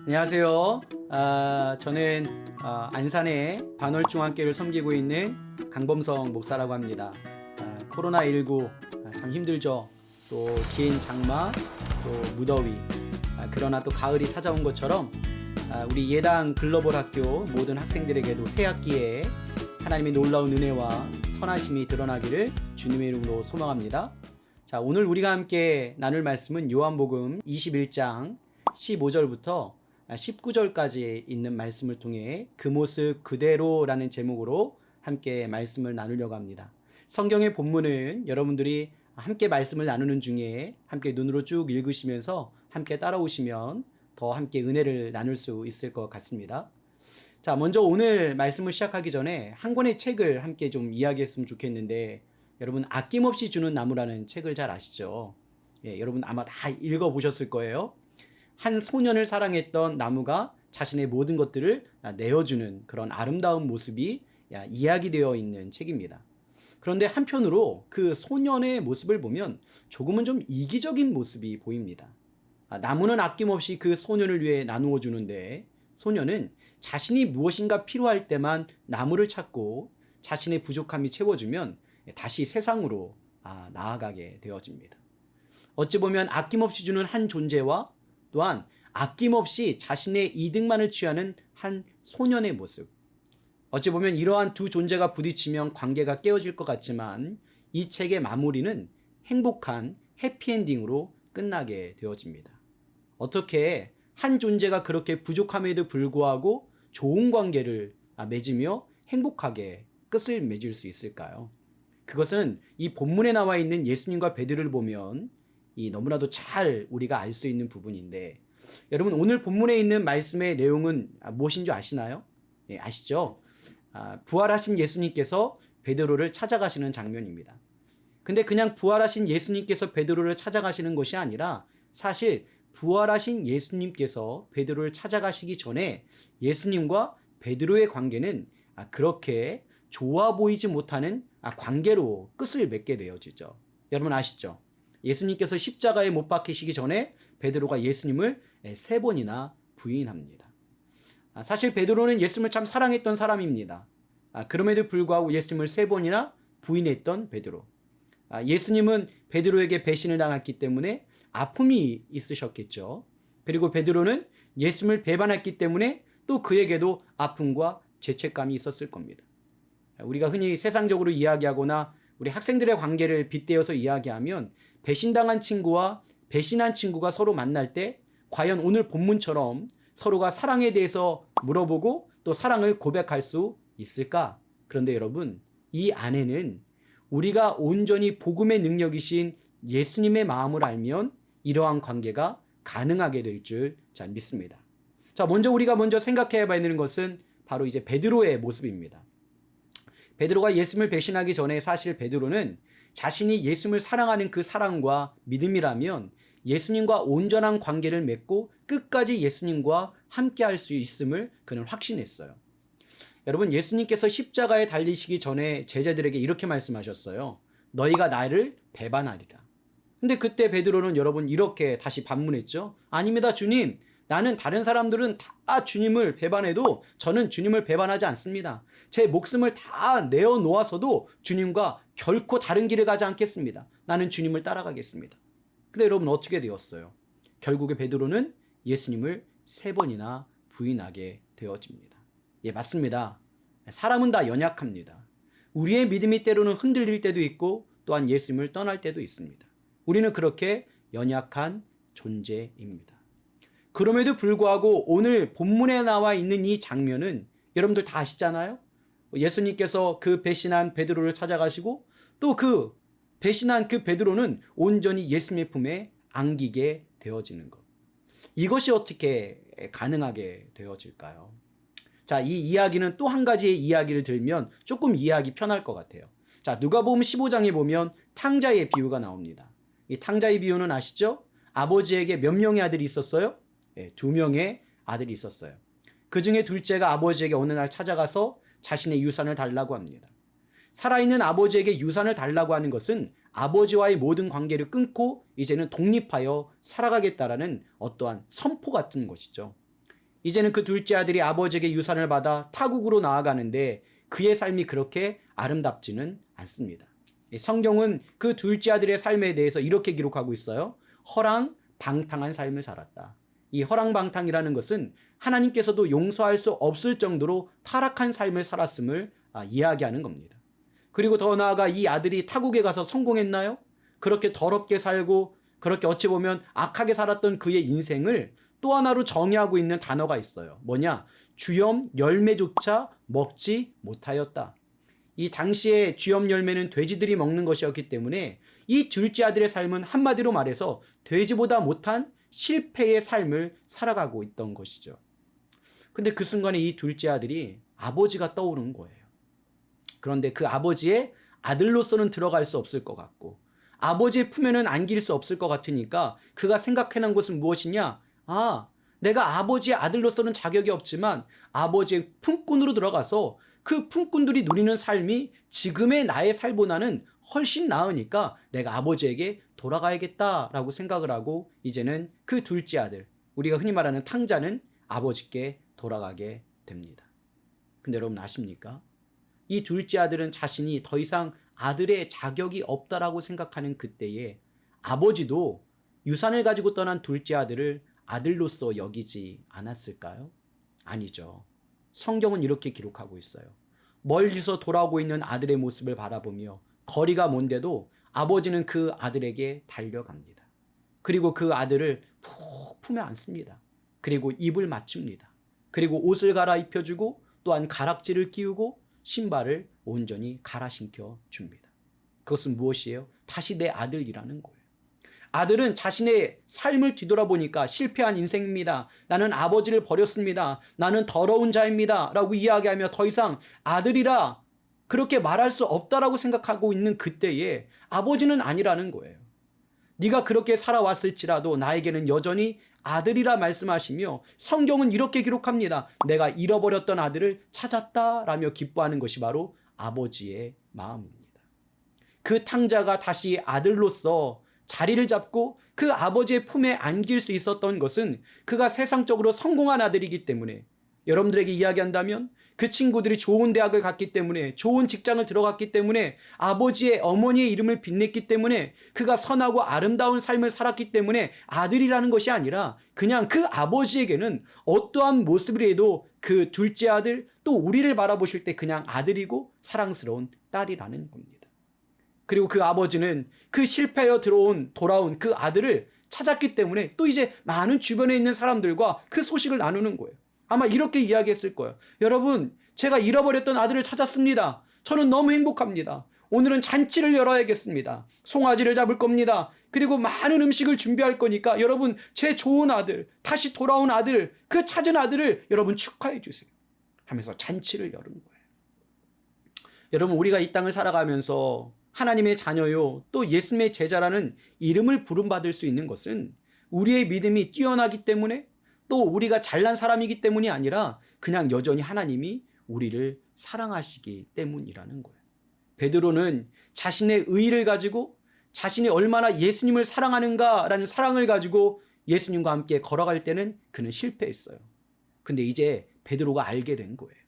안녕하세요. 저는 안산의 반월중앙교회를 섬기고 있는 강범성 목사라고 합니다. 코로나19 참 힘들죠. 또 긴 장마, 또 무더위, 그러나 또 가을이 찾아온 것처럼 우리 예당 글로벌 학교 모든 학생들에게도 새 학기에 하나님의 놀라운 은혜와 선하심이 드러나기를 주님의 이름으로 소망합니다. 자, 오늘 우리가 함께 나눌 말씀은 요한복음 21장 15절부터 19절까지 있는 말씀을 통해 그 모습 그대로라는 제목으로 함께 말씀을 나누려고 합니다. 성경의 본문은 여러분들이 함께 말씀을 나누는 중에 함께 눈으로 쭉 읽으시면서 함께 따라오시면 더 함께 은혜를 나눌 수 있을 것 같습니다. 자, 먼저 오늘 말씀을 시작하기 전에 한 권의 책을 함께 좀 이야기했으면 좋겠는데, 여러분 아낌없이 주는 나무라는 책을 잘 아시죠? 여러분 아마 다 읽어보셨을 거예요. 한 소년을 사랑했던 나무가 자신의 모든 것들을 내어주는 그런 아름다운 모습이 이야기되어 있는 책입니다. 그런데 한편으로 그 소년의 모습을 보면 조금은 좀 이기적인 모습이 보입니다. 나무는 아낌없이 그 소년을 위해 나누어 주는데, 소년은 자신이 무엇인가 필요할 때만 나무를 찾고 자신의 부족함이 채워주면 다시 세상으로 나아가게 되어집니다. 어찌 보면 아낌없이 주는 한 존재와 또한 아낌없이 자신의 이득만을 취하는 한 소년의 모습, 어찌 보면 이러한 두 존재가 부딪히면 관계가 깨어질 것 같지만 이 책의 마무리는 행복한 해피엔딩으로 끝나게 되어집니다. 어떻게 한 존재가 그렇게 부족함에도 불구하고 좋은 관계를 맺으며 행복하게 끝을 맺을 수 있을까요? 그것은 이 본문에 나와 있는 예수님과 베드로를 보면 너무나도 잘 우리가 알 수 있는 부분인데, 여러분 오늘 본문에 있는 말씀의 내용은 무엇인 줄 아시나요? 아시죠? 부활하신 예수님께서 베드로를 찾아가시는 장면입니다. 근데 그냥 부활하신 예수님께서 베드로를 찾아가시는 것이 아니라, 사실 부활하신 예수님께서 베드로를 찾아가시기 전에 예수님과 베드로의 관계는 그렇게 좋아 보이지 못하는 관계로 끝을 맺게 되어지죠. 여러분 아시죠? 예수님께서 십자가에 못 박히시기 전에 베드로가 예수님을 3번이나 부인합니다. 사실 베드로는 예수님을 참 사랑했던 사람입니다. 그럼에도 불구하고 예수님을 3번이나 부인했던 베드로. 예수님은 베드로에게 배신을 당했기 때문에 아픔이 있으셨겠죠. 그리고 베드로는 예수님을 배반했기 때문에 또 그에게도 아픔과 죄책감이 있었을 겁니다. 우리가 흔히 세상적으로 이야기하거나 우리 학생들의 관계를 빗대어서 이야기하면, 배신당한 친구와 배신한 친구가 서로 만날 때 과연 오늘 본문처럼 서로가 사랑에 대해서 물어보고 또 사랑을 고백할 수 있을까? 그런데 여러분, 이 안에는 우리가 온전히 복음의 능력이신 예수님의 마음을 알면 이러한 관계가 가능하게 될 줄 잘 믿습니다. 자, 우리가 먼저 생각해 봐야 되는 것은 바로 이제 베드로의 모습입니다. 베드로가 예수님을 배신하기 전에 사실 베드로는 자신이 예수님을 사랑하는 그 사랑과 믿음이라면 예수님과 온전한 관계를 맺고 끝까지 예수님과 함께할 수 있음을 그는 확신했어요. 여러분, 예수님께서 십자가에 달리시기 전에 제자들에게 이렇게 말씀하셨어요. 너희가 나를 배반하리라. 근데 그때 베드로는 여러분 이렇게 다시 반문했죠. 아닙니다, 주님. 나는 다른 사람들은 다 주님을 배반해도 저는 주님을 배반하지 않습니다. 제 목숨을 다 내어놓아서도 주님과 결코 다른 길을 가지 않겠습니다. 나는 주님을 따라가겠습니다. 근데 여러분 어떻게 되었어요? 결국에 베드로는 예수님을 3번이나 부인하게 되어집니다. 맞습니다. 사람은 다 연약합니다. 우리의 믿음이 때로는 흔들릴 때도 있고 또한 예수님을 떠날 때도 있습니다. 우리는 그렇게 연약한 존재입니다. 그럼에도 불구하고 오늘 본문에 나와 있는 이 장면은 여러분들 다 아시잖아요? 예수님께서 그 배신한 베드로를 찾아가시고 또 그 배신한 그 베드로는 온전히 예수님의 품에 안기게 되어지는 것. 이것이 어떻게 가능하게 되어질까요? 자, 이 이야기는 또 한 가지의 이야기를 들면 조금 이해하기 편할 것 같아요. 자, 누가복음 15장에 보면 탕자의 비유가 나옵니다. 이 탕자의 비유는 아시죠? 아버지에게 몇 명의 아들이 있었어요? 2명의 아들이 있었어요. 그 중에 둘째가 아버지에게 어느 날 찾아가서 자신의 유산을 달라고 합니다. 살아있는 아버지에게 유산을 달라고 하는 것은 아버지와의 모든 관계를 끊고 이제는 독립하여 살아가겠다라는 어떠한 선포 같은 것이죠. 이제는 그 둘째 아들이 아버지에게 유산을 받아 타국으로 나아가는데 그의 삶이 그렇게 아름답지는 않습니다. 성경은 그 둘째 아들의 삶에 대해서 이렇게 기록하고 있어요. 허랑방탕한 삶을 살았다. 이 허랑방탕이라는 것은 하나님께서도 용서할 수 없을 정도로 타락한 삶을 살았음을 이야기하는 겁니다. 그리고 더 나아가 이 아들이 타국에 가서 성공했나요? 그렇게 더럽게 살고 그렇게 어찌 보면 악하게 살았던 그의 인생을 또 하나로 정의하고 있는 단어가 있어요. 뭐냐? 주염 열매조차 먹지 못하였다. 이 당시에 주염 열매는 돼지들이 먹는 것이었기 때문에 이 둘째 아들의 삶은 한마디로 말해서 돼지보다 못한 실패의 삶을 살아가고 있던 것이죠. 근데 그 순간에 이 둘째 아들이 아버지가 떠오른 거예요. 그런데 그 아버지의 아들로서는 들어갈 수 없을 것 같고 아버지의 품에는 안길 수 없을 것 같으니까 그가 생각해낸 것은 무엇이냐? 내가 아버지의 아들로서는 자격이 없지만 아버지의 품꾼으로 들어가서 그 품꾼들이 누리는 삶이 지금의 나의 삶보다는 훨씬 나으니까 내가 아버지에게 돌아가야겠다라고 생각을 하고 이제는 그 둘째 아들, 우리가 흔히 말하는 탕자는 아버지께 돌아가게 됩니다. 근데 여러분 아십니까? 이 둘째 아들은 자신이 더 이상 아들의 자격이 없다라고 생각하는 그때에 아버지도 유산을 가지고 떠난 둘째 아들을 아들로서 여기지 않았을까요? 아니죠. 성경은 이렇게 기록하고 있어요. 멀리서 돌아오고 있는 아들의 모습을 바라보며 거리가 먼데도 아버지는 그 아들에게 달려갑니다. 그리고 그 아들을 푹 품에 안습니다. 그리고 입을 맞춥니다. 그리고 옷을 갈아입혀주고 또한 가락지를 끼우고 신발을 온전히 갈아 신겨 줍니다. 그것은 무엇이에요? 다시 내 아들이라는 거예요. 아들은 자신의 삶을 뒤돌아보니까 실패한 인생입니다. 나는 아버지를 버렸습니다. 나는 더러운 자입니다. 라고 이야기하며 더 이상 아들이라 그렇게 말할 수 없다라고 생각하고 있는 그때에 아버지는 아니라는 거예요. 네가 그렇게 살아왔을지라도 나에게는 여전히 아들이라 말씀하시며 성경은 이렇게 기록합니다. 내가 잃어버렸던 아들을 찾았다라며 기뻐하는 것이 바로 아버지의 마음입니다. 그 탕자가 다시 아들로서 자리를 잡고 그 아버지의 품에 안길 수 있었던 것은 그가 세상적으로 성공한 아들이기 때문에, 여러분들에게 이야기한다면 그 친구들이 좋은 대학을 갔기 때문에, 좋은 직장을 들어갔기 때문에, 아버지의 어머니의 이름을 빛냈기 때문에, 그가 선하고 아름다운 삶을 살았기 때문에 아들이라는 것이 아니라 그냥 그 아버지에게는 어떠한 모습이라도 그 둘째 아들, 또 우리를 바라보실 때 그냥 아들이고 사랑스러운 딸이라는 겁니다. 그리고 그 아버지는 그 실패하여 돌아온 그 아들을 찾았기 때문에 또 이제 많은 주변에 있는 사람들과 그 소식을 나누는 거예요. 아마 이렇게 이야기했을 거예요. 여러분, 제가 잃어버렸던 아들을 찾았습니다. 저는 너무 행복합니다. 오늘은 잔치를 열어야겠습니다. 송아지를 잡을 겁니다. 그리고 많은 음식을 준비할 거니까 여러분, 제 좋은 아들, 다시 돌아온 아들, 그 찾은 아들을 여러분 축하해 주세요 하면서 잔치를 열은 거예요. 여러분, 우리가 이 땅을 살아가면서 하나님의 자녀요, 또 예수님의 제자라는 이름을 부름받을 수 있는 것은 우리의 믿음이 뛰어나기 때문에, 또 우리가 잘난 사람이기 때문이 아니라 그냥 여전히 하나님이 우리를 사랑하시기 때문이라는 거예요. 베드로는 자신의 의의를 가지고 자신이 얼마나 예수님을 사랑하는가라는 사랑을 가지고 예수님과 함께 걸어갈 때는 그는 실패했어요. 근데 이제 베드로가 알게 된 거예요.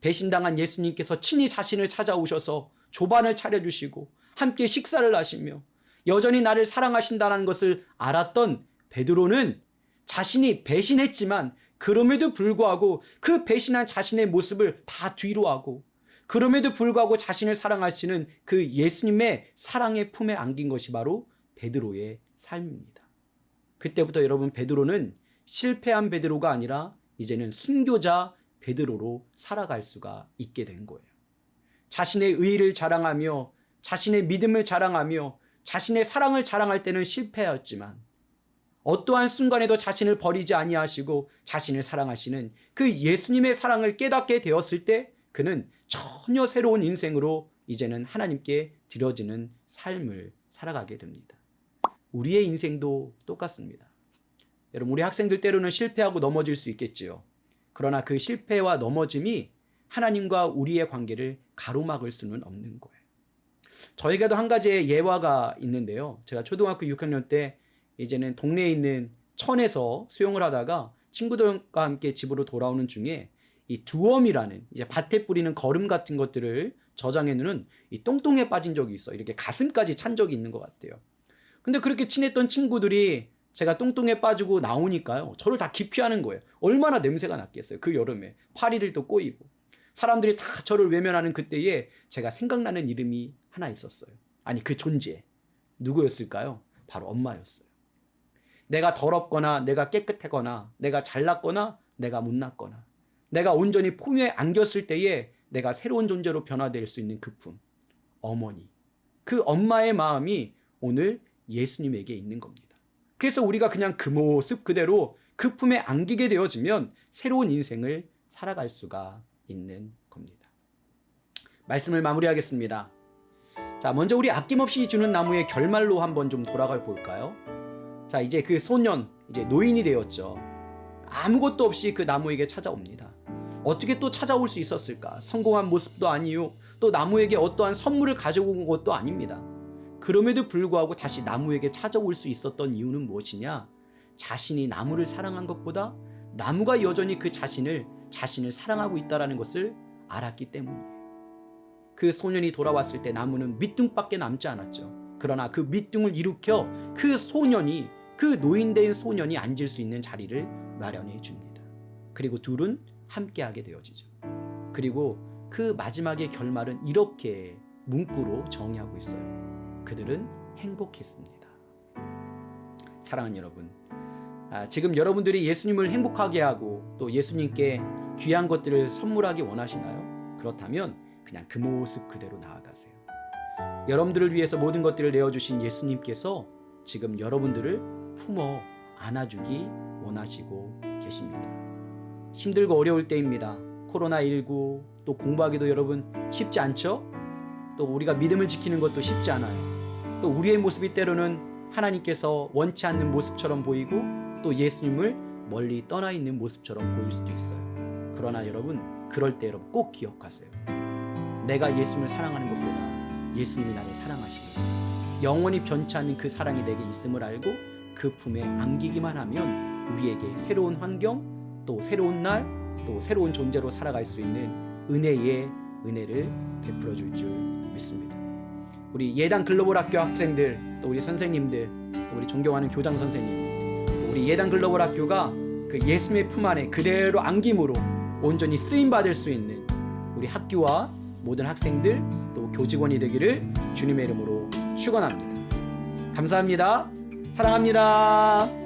배신당한 예수님께서 친히 자신을 찾아오셔서 조반을 차려주시고 함께 식사를 하시며 여전히 나를 사랑하신다는 것을 알았던 베드로는 자신이 배신했지만 그럼에도 불구하고 그 배신한 자신의 모습을 다 뒤로하고 그럼에도 불구하고 자신을 사랑하시는 그 예수님의 사랑의 품에 안긴 것이 바로 베드로의 삶입니다. 그때부터 여러분, 베드로는 실패한 베드로가 아니라 이제는 순교자 베드로로 살아갈 수가 있게 된 거예요. 자신의 의의를 자랑하며 자신의 믿음을 자랑하며 자신의 사랑을 자랑할 때는 실패였지만 어떠한 순간에도 자신을 버리지 아니하시고 자신을 사랑하시는 그 예수님의 사랑을 깨닫게 되었을 때 그는 전혀 새로운 인생으로 이제는 하나님께 드려지는 삶을 살아가게 됩니다. 우리의 인생도 똑같습니다. 여러분, 우리 학생들 때로는 실패하고 넘어질 수 있겠지요. 그러나 그 실패와 넘어짐이 하나님과 우리의 관계를 가로막을 수는 없는 거예요. 저에게도 한 가지의 예화가 있는데요. 제가 초등학교 6학년 때 이제는 동네에 있는 천에서 수영을 하다가 친구들과 함께 집으로 돌아오는 중에 이 두엄이라는 이제 밭에 뿌리는 거름 같은 것들을 저장해 놓은 이 똥똥에 빠진 적이 있어. 이렇게 가슴까지 찬 적이 있는 것 같아요. 근데 그렇게 친했던 친구들이 제가 똥똥에 빠지고 나오니까요, 저를 다 기피하는 거예요. 얼마나 냄새가 났겠어요. 그 여름에 파리들도 꼬이고 사람들이 다 저를 외면하는 그때에 제가 생각나는 이름이 하나 있었어요. 아니, 그 존재 누구였을까요? 바로 엄마였어요. 내가 더럽거나 내가 깨끗하거나 내가 잘났거나 내가 못났거나 내가 온전히 품에 안겼을 때에 내가 새로운 존재로 변화될 수 있는 그 품, 어머니. 그 엄마의 마음이 오늘 예수님에게 있는 겁니다. 그래서 우리가 그냥 그 모습 그대로 그 품에 안기게 되어지면 새로운 인생을 살아갈 수가 있는 겁니다. 말씀을 마무리하겠습니다. 자, 먼저 우리 아낌없이 주는 나무의 결말로 한번 좀 돌아가 볼까요? 자, 이제 그 소년, 이제 노인이 되었죠. 아무것도 없이 그 나무에게 찾아옵니다. 어떻게 또 찾아올 수 있었을까? 성공한 모습도 아니요, 또 나무에게 어떠한 선물을 가지고 온 것도 아닙니다. 그럼에도 불구하고 다시 나무에게 찾아올 수 있었던 이유는 무엇이냐? 자신이 나무를 사랑한 것보다 나무가 여전히 그 자신을 사랑하고 있다는 것을 알았기 때문이에요. 그 소년이 돌아왔을 때 나무는 밑둥밖에 남지 않았죠. 그러나 그 밑둥을 일으켜 그 소년이, 그 노인된 소년이 앉을 수 있는 자리를 마련해 줍니다. 그리고 둘은 함께하게 되어지죠. 그리고 그 마지막의 결말은 이렇게 문구로 정의하고 있어요. 그들은 행복했습니다. 사랑하는 여러분, 지금 여러분들이 예수님을 행복하게 하고 또 예수님께 귀한 것들을 선물하기 원하시나요? 그렇다면 그냥 그 모습 그대로 나아가세요. 여러분들을 위해서 모든 것들을 내어주신 예수님께서 지금 여러분들을 품어 안아주기 원하시고 계십니다. 힘들고 어려울 때입니다. 코로나19 또 공부하기도 여러분 쉽지 않죠? 또 우리가 믿음을 지키는 것도 쉽지 않아요. 또 우리의 모습이 때로는 하나님께서 원치 않는 모습처럼 보이고 또 예수님을 멀리 떠나 있는 모습처럼 보일 수도 있어요. 그러나 여러분, 그럴 때 여러분 꼭 기억하세요. 내가 예수님을 사랑하는 것보다 예수님이 나를 사랑하시는, 영원히 변치 않는 그 사랑이 내게 있음을 알고 그 품에 안기기만 하면 우리에게 새로운 환경, 또 새로운 날, 또 새로운 존재로 살아갈 수 있는 은혜의 은혜를 베풀어 줄 줄 믿습니다. 우리 예단 글로벌 학교 학생들, 또 우리 선생님들, 또 우리 존경하는 교장 선생님, 또 우리 예단 글로벌 학교가 그 예수님의 품 안에 그대로 안김으로 온전히 쓰임 받을 수 있는 우리 학교와 모든 학생들 또 교직원이 되기를 주님의 이름으로 축원합니다. 감사합니다. 사랑합니다.